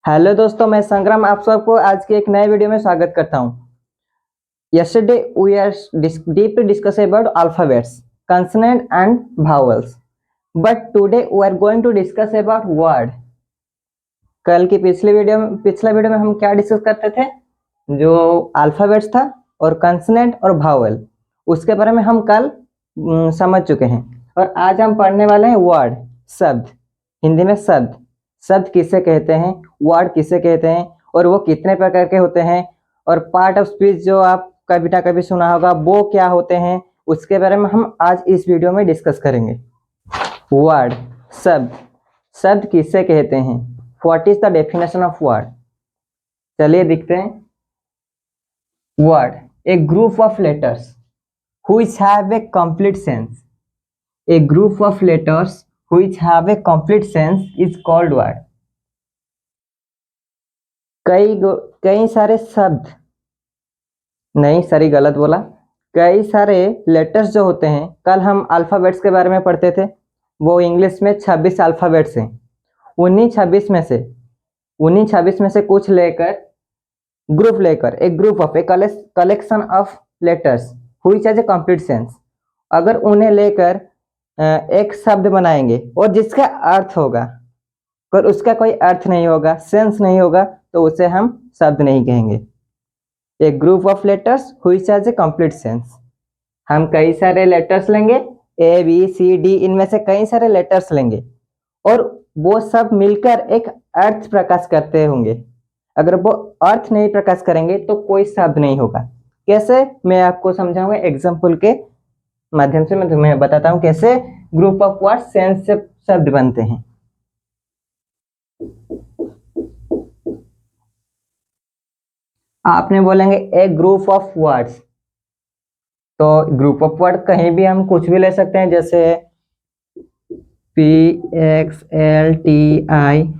Hello दोस्तों, मैं संग्राम आप सबको आज के एक नए वीडियो में स्वागत करता हूँ। Yesterday we are deeply discuss about alphabets, consonant and vowels, but today we are going to discuss about word. कल की पिछला वीडियो में हम क्या डिस्कस करते थे? जो अल्फाबेट्स था और कंसोनेंट और भावल, उसके बारे में हम कल समझ चुके हैं। और आज हम पढ़ने वाले हैं वर्ड, शब्द। हिंदी में शब्द, शब्द किसे कहते हैं, वर्ड किसे कहते हैं और वो कितने प्रकार के होते हैं, और पार्ट ऑफ स्पीच जो आप कभी ना कभी सुना होगा वो क्या होते हैं, उसके बारे में हम आज इस वीडियो में डिस्कस करेंगे। वर्ड, शब्द। शब्द किसे कहते हैं? What is the definition of word? चलिए देखते हैं। Word, A group of letters which have a complete sense. A group of letters which have a complete sense is called word. कई सारे शब्द नहीं, सॉरी गलत बोला। कई सारे लेटर्स जो होते हैं, कल हम अल्फाबेट्स के बारे में पढ़ते थे। वो इंग्लिश में 26 अल्फाबेट्स हैं। उन्हीं 26 में से कुछ लेकर एक group of a collection of letters which has a complete sense. अगर उन्हें लेकर एक शब्द बनाएंगे और जिसका अर्थ होगा, पर उसका कोई अर्थ नहीं होगा, सेंस नहीं होगा, तो उसे हम शब्द नहीं कहेंगे। एक group of letters which has a complete sense. हम कई सारे लेटर्स लेंगे, ए बी सी डी, इनमें से कई सारे लेटर्स लेंगे और वो सब मिलकर एक अर्थ प्रकाश करते होंगे। अगर वो अर्थ नहीं प्रकाश करेंगे तो कोई शब्द नहीं होगा। कैसे, मैं आपको समझाऊंगा एग्जाम्पल के माध्यम से। मैं तुम्हें बताता हूं कैसे ग्रुप ऑफ वर्ड सेंस से शब्द बनते हैं। आपने बोलेंगे ए ग्रुप ऑफ वर्ड्स, तो ग्रुप ऑफ वर्ड कहीं भी हम कुछ भी ले सकते हैं, जैसे PXLTI।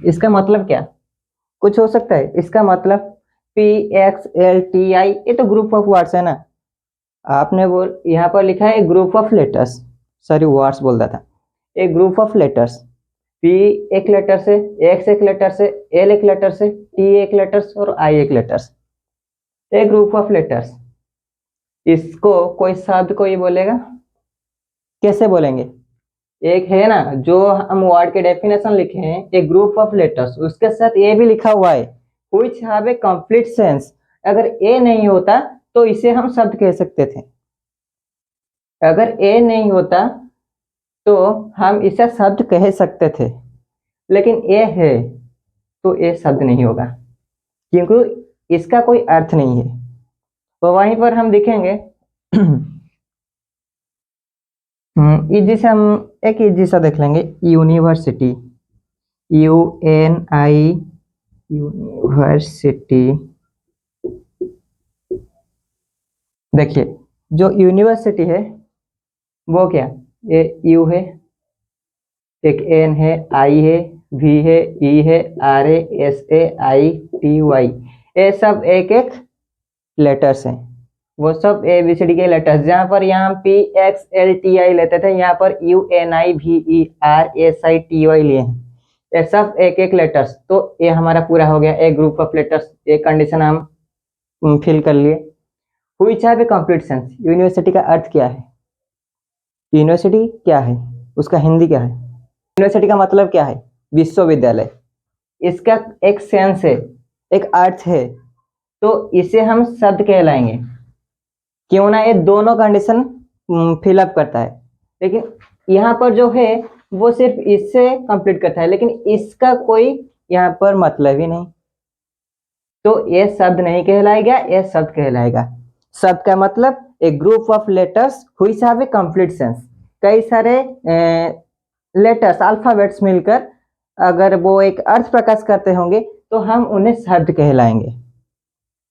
इसका मतलब क्या कुछ हो सकता है? इसका मतलब PXLTI, ये तो ग्रुप ऑफ वर्ड्स है ना। आपने यहाँ पर लिखा है group of letters, sorry words बोल रहा था। एक ग्रुप ऑफ लेटर्स, P एक लेटर से, X एक लेटर से, L एक लेटर से, T एक लेटर्स और I एक लेटर्स। एक ग्रुप ऑफ लेटर्स, इसको कोई शब्द को ही बोलेगा। कैसे बोलेंगे? एक है ना, जो हम वर्ड के डेफिनेशन लिखे हैं, एक ग्रुप ऑफ लेटर्स, उसके साथ ये भी लिखा हुआ है which have a complete sense। अगर ए नहीं होता तो इसे हम शब्द कह सकते थे। अगर ए नहीं होता तो हम इसे शब्द कह सकते थे, लेकिन ए है तो ये शब्द नहीं होगा क्योंकि इसका कोई अर्थ नहीं है। तो वहीं पर हम देखेंगे इजी से हम एक इजी सा देख लेंगे, यूनिवर्सिटी, UNI, यूनिवर्सिटी। देखिए, जो यूनिवर्सिटी है वो क्या, ये यू है, एक एन है, आई है, वी है, ई है, आर है, S A, I, T, Y, ये सब एक एक लेटर्स हैं। वो सब ABCD के लेटर्स, जहाँ पर यहाँ PXLTI लेते थे, यहाँ पर UNIVERSITY लिए हैं। ये सब एक एक लेटर्स। तो ये हमारा पूरा हो गया, एक ग्रुप ऑफ लेटर्स। एक कंडीशन हम फिल कर लिए। Which have a complete sense. University का अर्थ क्या है? यूनिवर्सिटी क्या है, उसका हिंदी क्या है? यूनिवर्सिटी का मतलब क्या है? विश्वविद्यालय। इसका एक सेंस है, एक अर्थ है, तो इसे हम शब्द कहलाएंगे। क्यों ना ये दोनों कंडीशन फिलअप करता है, लेकिन यहाँ पर जो है वो सिर्फ इससे कंप्लीट करता है, लेकिन इसका कोई यहाँ पर मतलब ही नहीं, तो ये शब्द नहीं कहलाएगा, ये शब्द कहलाएगा। शब्द का मतलब एक group of letters which have a complete sense. कई सारे लेटर्स, अल्फाबेट्स मिलकर अगर वो एक अर्थ प्रकाश करते होंगे तो हम उन्हें शब्द कहलाएंगे।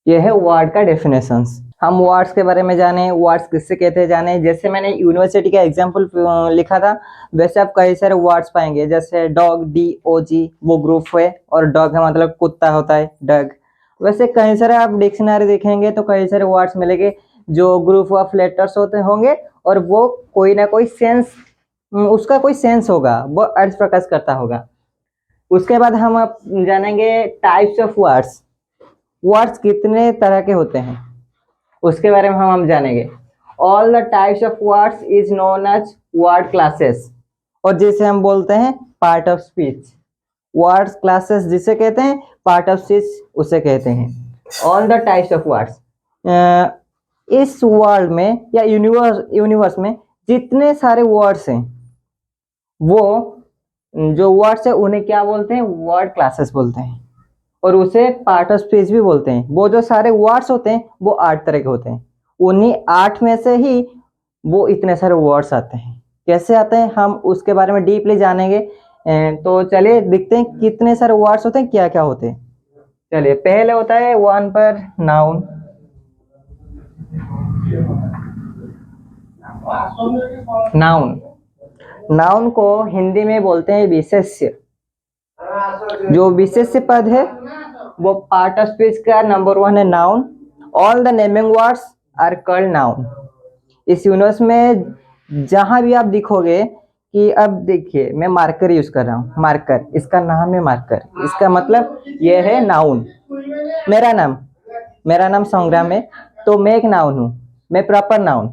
यह है वर्ड का डेफिनेशंस। हम वर्ड्स के बारे में जाने, वर्ड्स किससे कहते हैं जाने। जैसे मैंने यूनिवर्सिटी का एग्जांपल लिखा था, वैसे आप कई सारे वर्ड्स पाएंगे, जैसे डॉग, DOG, वो ग्रुप है, और डॉग का मतलब कुत्ता होता है, डॉग। वैसे कई सारे आप डिक्शनरी देखेंगे तो कई सारे वर्ड्स मिलेंगे जो ग्रुप ऑफ लेटर्स होते होंगे, और वो कोई ना कोई सेंस, उसका कोई सेंस होगा, वो अर्थ प्रकाश करता होगा। उसके बाद हम अब जानेंगे टाइप्स ऑफ वर्ड्स। वर्ड्स कितने तरह के होते हैं उसके बारे में हम जानेंगे। All the types of words is known as word classes, और जिसे हम बोलते हैं part of speech. Words classes जिसे कहते हैं, पार्ट ऑफ स्पीच उसे कहते हैं। All the types of words, इस वर्ल्ड में या यूनिवर्स में जितने सारे वर्ड्स हैं, वो जो वर्ड्स है उन्हें क्या बोलते हैं, वर्ड क्लासेस बोलते हैं, और उसे पार्ट ऑफ स्पीच भी बोलते हैं। वो जो सारे वर्ड्स होते हैं वो 8 तरह के होते हैं, उन्हीं 8 में से ही वो इतने सारे वर्ड्स आते हैं। कैसे आते हैं हम उसके बारे में डीपली जानेंगे। तो चलिए देखते हैं कितने सारे वर्ड्स होते हैं, क्या क्या होते हैं। चलिए पहले होता है 1 पर नाउन। नाउन, नाउन को हिंदी में बोलते हैं विशेष्य। जो विशेष्य पद है वो पार्ट ऑफ स्पीच का नंबर 1 है noun. All the naming words are called noun. इस यूनिवर्स में जहां भी आप दिखोगे कि अब देखिए मैं मार्कर यूज कर रहा हूँ, मार्कर इसका नाम है मार्कर, इसका मतलब ये है नाउन। मेरा नाम संग्राम है, तो मैं एक नाउन हूँ, मैं प्रॉपर नाउन।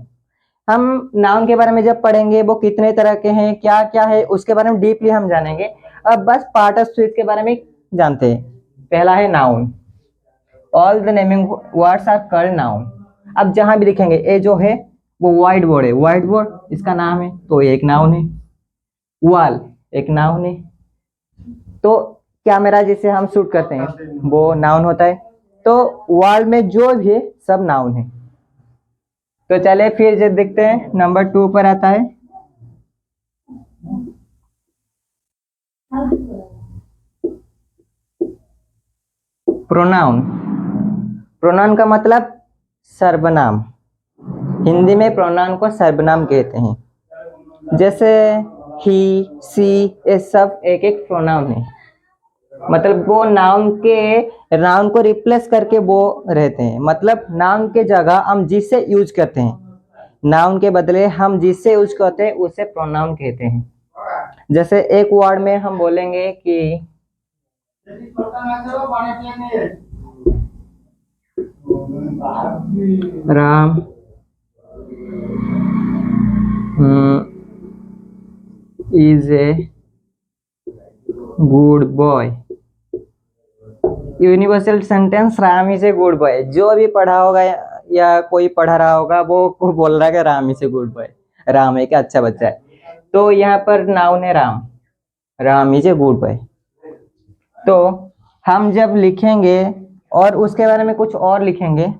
हम नाउन के बारे में जब पढ़ेंगे वो कितने तरह के हैं, क्या क्या है, उसके बारे में डीपली हम जानेंगे। अब बस पार्ट ऑफ स्पीच के बारे में जानते हैं। पहला है noun. All the naming words are called noun. अब जहां भी दिखेंगे, ये जो है वो व्हाइट बोर्ड है, व्हाइट बोर्ड इसका नाम है, तो एक नाउन है। वॉल एक नाउन है। तो कैमरा जिसे हम शूट करते हैं वो नाउन होता है। तो वॉल में जो भी है सब नाउन है। तो चले फिर जब देखते हैं नंबर 2 पर आता है प्रोनाउन। प्रोनाउन का मतलब सर्वनाम। हिंदी में प्रोनाउन को सर्वनाम कहते हैं। जैसे ही, सी, ये सब एक एक प्रोनाउन है। मतलब वो नाउन को रिप्लेस करके वो रहते हैं। मतलब नाउन के जगह हम जिससे यूज करते हैं, नाउन के बदले हम जिससे यूज करते हैं उसे प्रोनाउन कहते हैं। जैसे एक वर्ड में हम बोलेंगे कि Ram is a good boy. Universal sentence Ram is a good boy. जो भी पढ़ा होगा या कोई पढ़ा रहा होगा वो बोल रहा है कि Ram is a good boy, Ram एक अच्छा बच्चा है। तो यहाँ पर नाउन है Ram, Ram is a good boy. तो हम जब लिखेंगे और उसके बारे में कुछ और लिखेंगे,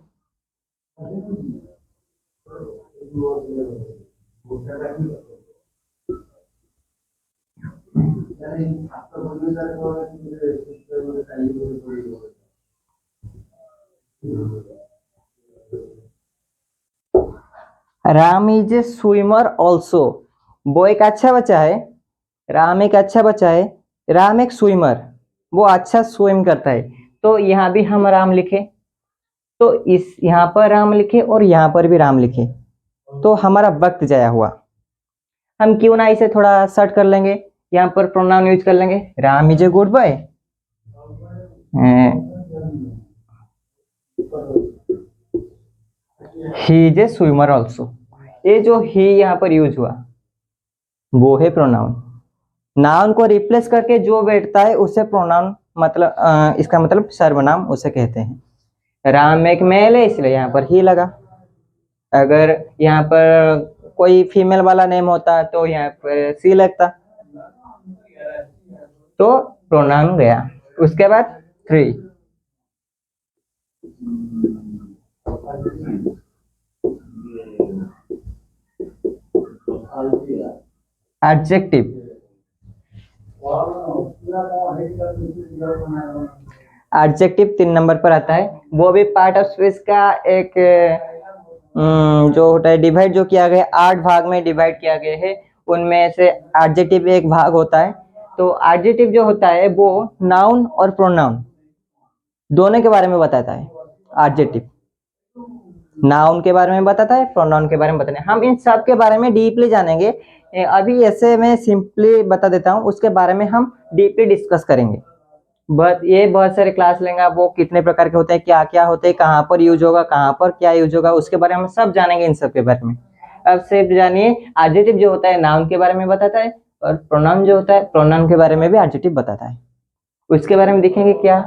Ram is a swimmer also. वो एक अच्छा बच्चा है, राम एक अच्छा बच्चा है, राम एक स्विमर, वो अच्छा स्विम करता है। तो यहाँ भी हम राम लिखे, तो इस यहाँ पर राम लिखे और यहाँ पर भी राम लिखे, तो हमारा वक्त जाया हुआ। हम क्यों ना इसे थोड़ा सर्ट कर लेंगे, यहाँ पर प्रोनाउन यूज कर लेंगे, Ram is a good boy, he is a swimmer also. ये जो ही यहाँ पर यूज हुआ वो है प्रोनाउन। नाउन को रिप्लेस करके जो बैठता है उसे प्रोनाउन, मतलब इसका मतलब सर्वनाम उसे कहते हैं। राम एक मेल है इसलिए यहाँ पर ही लगा। अगर यहाँ पर कोई फीमेल वाला नेम होता तो यहाँ पर सी लगता, तो प्रोनाउन गया। उसके बाद 3 एडजेक्टिव। एडजेक्टिव 3 नंबर पर आता है। वो भी पार्ट ऑफ स्पीच का एक जो होता है डिवाइड जो किया गया, 8 भाग में डिवाइड किया गया है, उनमें से एडजेक्टिव एक भाग होता है। तो एडजेक्टिव जो होता है वो नाउन और प्रोनाउन दोनों के बारे में बताता है। एडजेक्टिव नाउन के बारे में बताता है, प्रोनाउन के बारे में बताता है। हम इन सब के बारे में डीपली जानेंगे। अभी ऐसे मैं सिंपली बता देता हूँ, उसके बारे में हम डीपली डिस्कस करेंगे। ये बहुत सारे क्लास लेंगे, वो कितने प्रकार के होते हैं, क्या क्या होते हैं, कहाँ पर यूज होगा, कहाँ पर क्या यूज होगा, उसके बारे में हम सब जानेंगे, इन सब के बारे में। अब सिर्फ जानिए, एडजेक्टिव जो होता है नाउन के बारे में बताता है, और प्रोनाउन जो होता है प्रोनाउन के बारे में भी एडजेक्टिव बताता है। उसके बारे में देखेंगे क्या।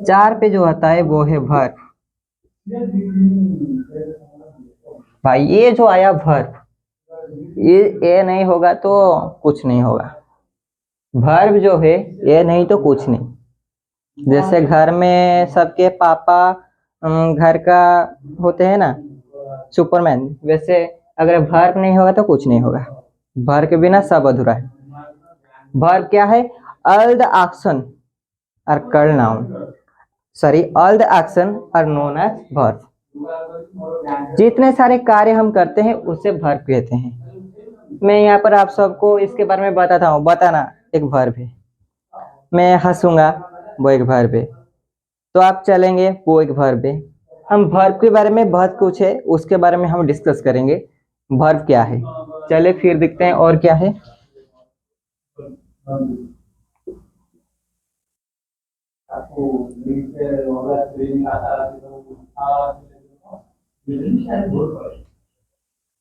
4 पे जो आता है वो है वर्ब। भाई ये जो आया वर्ब, ये नहीं होगा तो कुछ नहीं होगा। वर्ब जो है ये नहीं तो कुछ नहीं। जैसे घर में सबके पापा घर का होते हैं ना, सुपरमैन, वैसे अगर वर्ब नहीं होगा तो कुछ नहीं होगा। वर्ब के बिना सब अधूरा है। वर्ब क्या है? All the action are called noun, sorry, all the action are known as verb. जितने सारे कार्य हम करते हैं उसे वर्ब कहते हैं। मैं यहाँ पर आप सबको इसके बारे में बताता हूँ। बताना एक वर्ब है। मैं हंसूंगा, वो एक वर्ब है। तो आप चलेंगे, वो एक वर्ब है। हम वर्ब के बारे में बहुत कुछ है, उसके बारे में हम डिस्कस करेंगे। वर्ब क्या है, चले फिर देखते हैं और क्या है।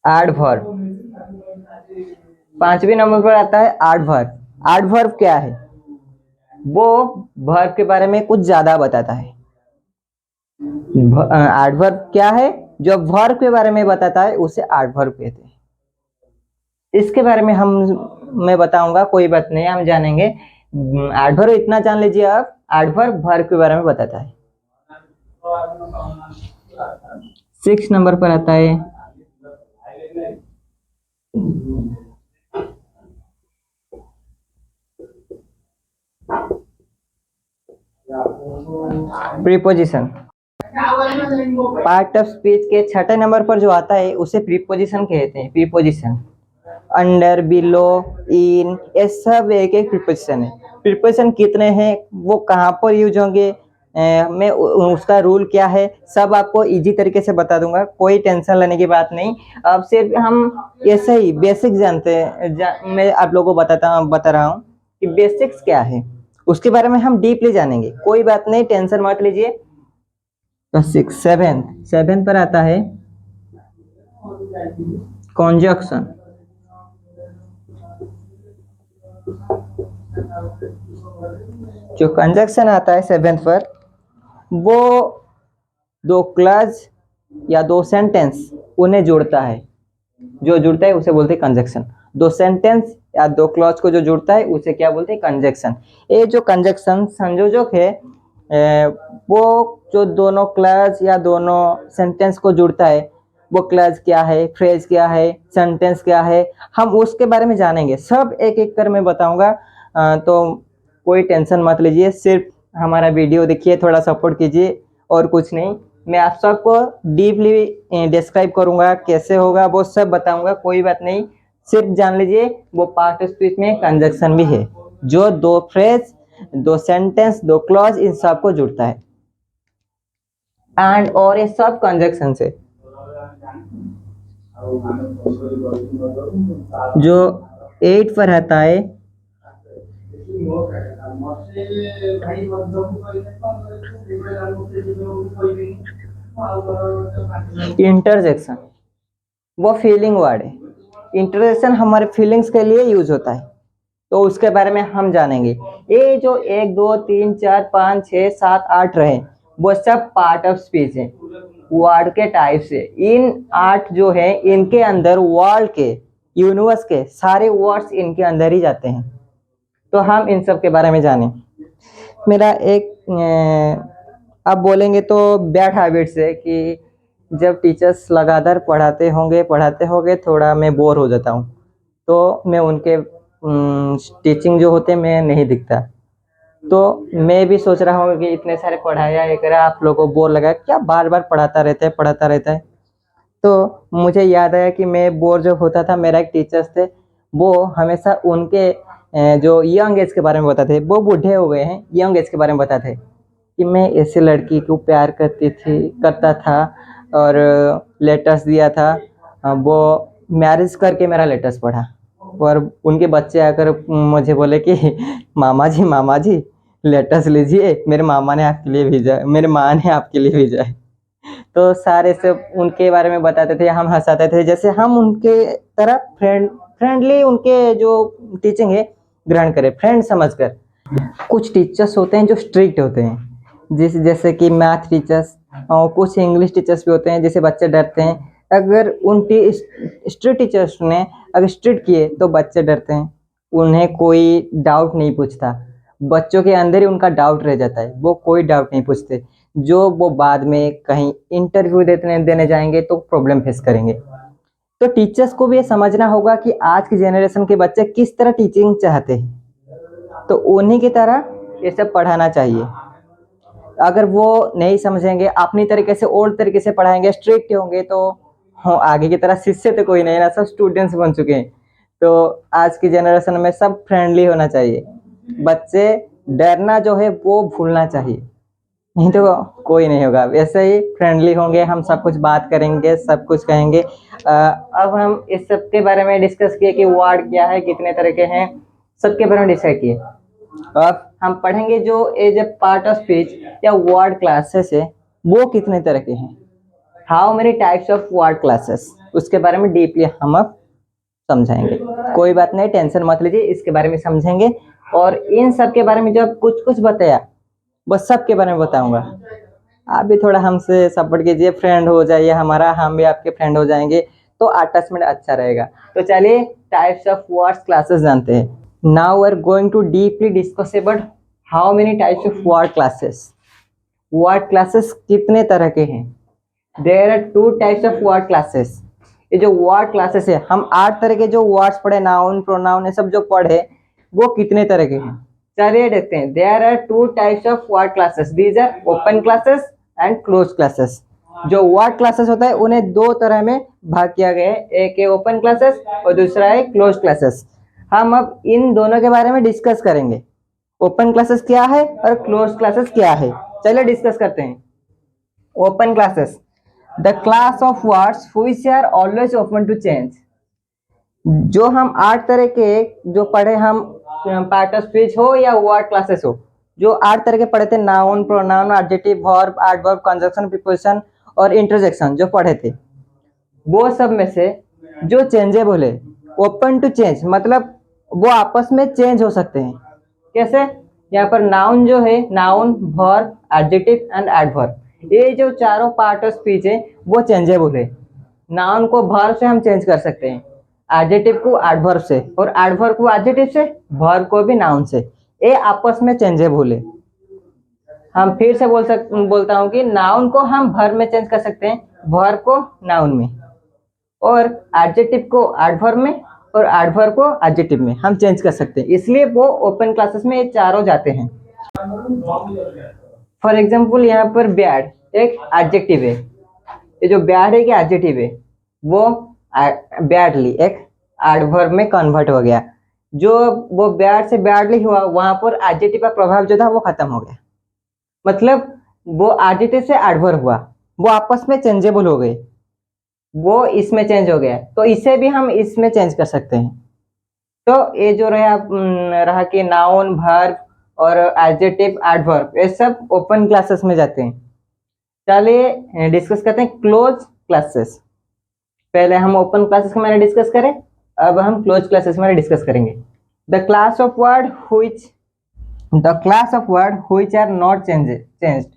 एडवर्ब 5वें नंबर पर आता है एडवर्ब। एडवर्ब क्या है? वो वर्ब के बारे में कुछ ज्यादा बताता है। एडवर्ब क्या है? जो वर्ब के बारे में बताता है उसे एडवर्ब कहते हैं। इसके बारे में मैं बताऊंगा, कोई बात नहीं, हम जानेंगे। एडवर्ब इतना जान लीजिए आप, एडवर्ब वर्ब के बारे में बताता है। 6 नंबर पर आता है प्रीपोजिशन। पार्ट ऑफ स्पीच के 6ठे नंबर पर जो आता है उसे प्रीपोजिशन कहते हैं। प्रीपोजिशन अंडर, बिलो, इन, ये सब एक एक प्रीपोजिशन है। प्रीपोजिशन कितने हैं, वो कहाँ पर यूज होंगे, मैं उसका रूल क्या है, सब आपको इजी तरीके से बता दूंगा, कोई टेंशन लेने की बात नहीं। अब सिर्फ हम ऐसे ही बेसिक जानते हैं। मैं आप लोगों को बता रहा हूँ कि बेसिक्स क्या है, उसके बारे में हम डीपली जानेंगे। कोई बात नहीं, टेंशन मत लीजिए। तो 7 पर आता है कॉन्जक्शन। जो कंजक्शन आता है 7 पर, वो 2 क्लॉज या 2 सेंटेंस उन्हें जोड़ता है। जो जुड़ता है उसे बोलते हैं कंजक्शन। 2 सेंटेंस या 2 क्लॉज को जो जुड़ता है उसे क्या बोलते हैं? कंजक्शन। ये जो कंजक्शन संयोजक है, वो जो दोनों क्लॉज या दोनों सेंटेंस को जुड़ता है, वो क्लॉज क्या है, फ्रेज क्या है, सेंटेंस क्या है, हम उसके बारे में जानेंगे। सब एक एक कर मैं बताऊंगा। तो कोई टेंशन मत लीजिए, सिर्फ हमारा वीडियो देखिए, थोड़ा सपोर्ट कीजिए, और कुछ नहीं। मैं आप सबको डीपली डिस्क्राइब करूंगा, कैसे होगा वो सब बताऊंगा, कोई बात नहीं। सिर्फ जान लीजिए वो पार्ट ऑफ स्पीच में कंजक्शन भी है, जो 2 फ्रेज, 2 सेंटेंस, 2 क्लॉज, इन सब को जुड़ता है। एंड और ये सब कंजक्शन से। जो 8 पर आता है इंटरजेक्शन, वो फीलिंग वर्ड है। इंटरजेक्शन हमारे फीलिंग्स के लिए यूज होता है, तो उसके बारे में हम जानेंगे। ये जो 1 2 3 4 5 6 7 8 रहे, वो सब पार्ट ऑफ स्पीच है, वर्ड के टाइप से। इन 8 जो है, इनके अंदर वर्ल्ड के, यूनिवर्स के सारे वर्ड्स इनके अंदर ही जाते हैं। तो हम इन सब के बारे में जानें। मेरा एक अब बोलेंगे तो बैड हैबिट्स है कि जब टीचर्स लगातार पढ़ाते होंगे थोड़ा मैं बोर हो जाता हूँ, तो मैं उनके टीचिंग जो होते मैं नहीं दिखता। तो मैं भी सोच रहा हूँ कि इतने सारे पढ़ाया एक आप लोगों को बोर लगा, क्या बार बार पढ़ाता रहता है। तो मुझे याद आया कि मैं बोर जब होता था, मेरा एक टीचर्स थे, वो हमेशा उनके जो यंग एज के बारे में बताते, वो बूढ़े हो गए हैं, यंग एज के बारे में बताते। कि मैं ऐसे लड़की को प्यार करता था और लेटर्स दिया था। वो मैरिज करके मेरा लेटर्स पढ़ा और उनके बच्चे आकर मुझे बोले कि मामा जी लेटर्स लीजिए, मेरे मामा ने आपके लिए भेजा है, मेरे माँ ने आपके लिए भेजा है। तो सारे सब उनके बारे में बताते थे, हम हंसाते थे, जैसे हम उनके तरह फ्रेंडली उनके जो टीचिंग है ग्रहण करें, फ्रेंड समझकर। कुछ टीचर्स होते हैं जो स्ट्रिक्ट होते हैं, जैसे कि मैथ टीचर्स, और कुछ इंग्लिश टीचर्स भी होते हैं जिसे बच्चे डरते हैं। अगर उन स्ट्रिक्ट टीचर्स ने अगर स्ट्रिक्ट किए तो बच्चे डरते हैं, उन्हें कोई डाउट नहीं पूछता, बच्चों के अंदर ही उनका डाउट रह जाता है, वो कोई डाउट नहीं पूछते, जो वो बाद में कहीं इंटरव्यू देने जाएंगे तो प्रॉब्लम फेस करेंगे। तो टीचर्स को भी ये समझना होगा कि आज की जनरेशन के बच्चे किस तरह टीचिंग चाहते हैं, तो उन्हीं की तरह ये सब पढ़ाना चाहिए। अगर वो नहीं समझेंगे, अपनी तरीके से ओल्ड तरीके से पढ़ाएंगे, स्ट्रिक्ट होंगे, तो हाँ, आगे की तरह शिष्य तो कोई नहीं ना, सब स्टूडेंट्स बन चुके हैं। तो आज की जनरेशन में सब फ्रेंडली होना चाहिए, बच्चे डरना जो है वो भूलना चाहिए, नहीं तो कोई नहीं होगा। वैसे ही फ्रेंडली होंगे, हम सब कुछ बात करेंगे, सब कुछ कहेंगे। अब हम इस सब के बारे में डिस्कस किए कि वर्ड क्या है, कितने तरह के हैं, सबके बारे में डिसाइड किए। अब हम पढ़ेंगे जो as a part of speech या वर्ड क्लासेस है, वो कितने तरह के हैं, how many types of word classes, उसके बारे में डीपली हम अब समझाएंगे। कोई बात नहीं, टेंशन मत लीजिए, इसके बारे में समझेंगे। और इन सब के बारे में जो कुछ कुछ बताया बस सब के बारे में बताऊंगा। आप भी थोड़ा हमसे सपोर्ट कीजिए, फ्रेंड हो जाइए हमारा, हम भी आपके फ्रेंड हो जाएंगे, तो अटैचमेंट अच्छा रहेगा। तो चलिए टाइप्स ऑफ वर्ड्स क्लासेस जानते हैं। Now we are going to deeply discuss about how many types of word classes. Word classes कितने तरह के हैं? There are 2 types of word classes. ये जो वर्ड क्लासेस है, हम 8 तरह के जो वर्ड्स पढ़े, नाउन प्रोनाउन ये सब जो पढ़े, वो कितने तरह के हैं? चलिए देखते हैं। There are 2 types of word classes, these are open classes and close classes. जो वर्ड क्लासेस होता है उन्हें 2 तरह में भाग किया गया है, एक है ओपन क्लासेस और दूसरा है क्लोज क्लासेस। हम अब इन दोनों के बारे में डिस्कस करेंगे, ओपन क्लासेस क्या है और क्लोज क्लासेस क्या है। चलिए डिस्कस करते हैं। Open classes, the class of words which are always open to change. जो हम 8 तरह के जो पढ़े, हम पार्ट ऑफ स्पीच हो या वर्ड क्लासेस हो, जो 8 तरह के पढ़े थे, noun pronoun adjective verb adverb conjunction preposition और इंटरजेक्शन जो पढ़े थे, वो सब में से जो चेंजेबल है, ओपन टू चेंज, मतलब वो आपस में चेंज हो सकते हैं। कैसे? यहाँ पर नाउन जो है, noun verb adjective and adverb, ये जो चारों पार्ट ऑफ स्पीच है वो चेंजेबल है। नाउन को वर्ब से हम चेंज कर सकते हैं, एडजेक्टिव को एडवर्ब से, और एडवर्ब को एडजेक्टिव से, वर्ब को भी नाउन से। ये आपस में चेंजेबल है। हम फिर से बोलता हूँ कि नाउन को हम वर्ब में चेंज कर सकते हैं, वर्ब को नाउन में, और एडजेक्टिव को एडवर्ब में, और एडवर्ब को एडजेक्टिव में हम चेंज कर सकते हैं। इसलिए वो ओपन क्लासेस में ये चारों जाते हैं। फॉर एग्जाम्पल यहाँ पर बैड एक एडजेक्टिव है, ये जो बैड है कि एडजेक्टिव है, वो बैडली एक एडवर्ब में कन्वर्ट हो गया। जो वो बैड से बैडली हुआ, वहां पर एडजेक्टिव का प्रभाव जो था वो खत्म हो गया, मतलब वो एडजेक्टिव से एडवर्ब हुआ, वो आपस में चेंजेबल हो गए, वो इसमें चेंज हो गया, तो इसे भी हम इसमें चेंज कर सकते हैं। तो ये जो रहा कि नाउन वर्ब और एडजेक्टिव एडवर्ब, ये सब ओपन क्लासेस में जाते हैं। चलिए डिस्कस करते हैं क्लोज क्लासेस। पहले हम ओपन क्लासेस के बारे में डिस्कस करें, अब हम क्लोज क्लासेस के बारे में डिस्कस करेंगे। The class of word which are not changed.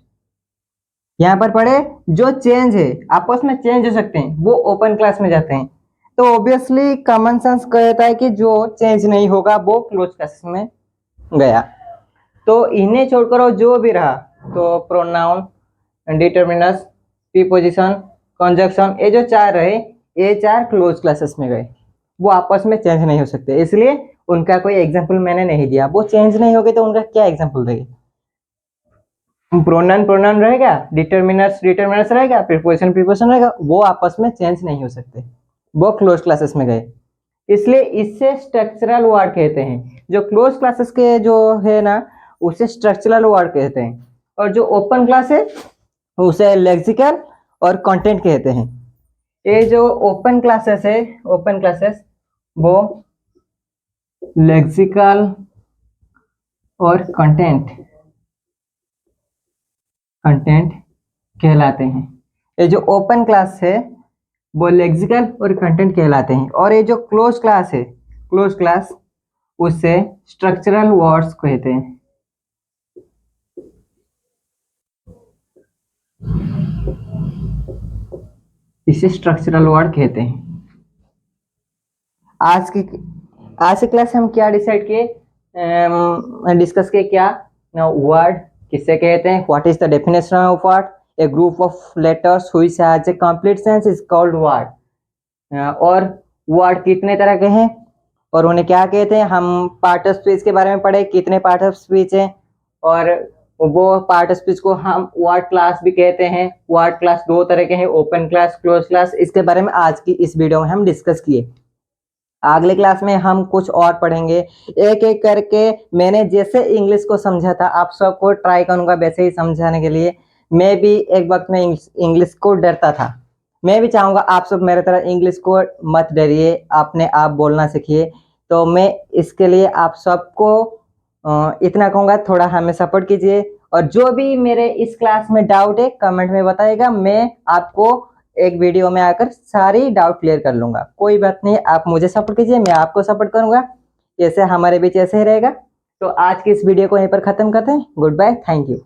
यहाँ पर पढ़े जो चेंज है, आपस में चेंज हो सकते हैं, वो ओपन क्लास में जाते हैं। तो ऑब्वियसली कॉमन सेंस कहता है कि जो चेंज नहीं होगा वो क्लोज क्लासेस में गया। तो इन्हें छोड़कर जो भी रहा, तो प्रोनाउन, डिटर्मिनस, प्रीपोजिशन, कंजक्शन, ये जो 4 रहे, ये 4 क्लोज क्लासेस में गए, वो आपस में चेंज नहीं हो सकते, इसलिए उनका कोई एग्जाम्पल मैंने नहीं दिया। वो चेंज नहीं हो गए तो उनका क्या एग्जाम्पल देंगे? प्रोनाउन रहेगा, डिटर्मिनस रहेगा, प्रीपोजिशन रहेगा, वो आपस में चेंज नहीं हो सकते, वो क्लोज क्लासेस में गए। इसलिए इससे स्ट्रक्चरल वर्ड कहते हैं। जो क्लोज क्लासेस के जो है ना, उसे स्ट्रक्चरल वर्ड कहते हैं। और जो ओपन क्लास है उसे लेक्सिकल और कंटेंट कहते हैं। ये जो ओपन क्लासेस है, ओपन क्लासेस वो लेक्सिकल और कंटेंट कहलाते हैं। ये जो ओपन क्लास है वो लेक्सिकल और कंटेंट कहलाते हैं, और ये जो क्लोज क्लास है, क्लोज क्लास उसे स्ट्रक्चरल वर्ड्स कहते हैं। इसे स्ट्रक्चरल वर्ड कहते हैं। आज की क्लास हम क्या डिसाइड किए, डिस्कस किए क्या, वर्ड किससे कहते हैं, what is the definition of word, A group of letters which has a complete sense is called word, और वर्ड कितने तरह के हैं और उन्हें क्या कहते हैं। हम पार्ट ऑफ स्पीच के बारे में पढ़े, कितने पार्ट ऑफ स्पीच हैं, और वो पार्ट ऑफ स्पीच को हम वर्ड क्लास भी कहते हैं। वर्ड क्लास दो तरह के हैं, ओपन क्लास, क्लोज क्लास। इसके बारे में आज की इस वीडियो में हम डिस्कस किए। अगले क्लास में हम कुछ और पढ़ेंगे, एक एक करके। मैंने जैसे इंग्लिश को समझा था आप सबको ट्राई करूंगा वैसे ही समझाने के लिए। मैं भी एक वक्त में इंग्लिश को डरता था, मैं भी चाहूंगा आप सब मेरे तरह इंग्लिश को मत डरिए, अपने आप बोलना सीखिए। तो मैं इसके लिए आप सबको इतना कहूँगा, थोड़ा हमें सपोर्ट कीजिए, और जो भी मेरे इस क्लास में डाउट है कमेंट में बताइएगा, मैं आपको एक वीडियो में आकर सारी डाउट क्लियर कर लूंगा। कोई बात नहीं, आप मुझे सपोर्ट कीजिए, मैं आपको सपोर्ट करूंगा, जैसे हमारे बीच ऐसे ही रहेगा। तो आज की इस वीडियो को यहीं पर खत्म करते हैं। Good bye, thank you.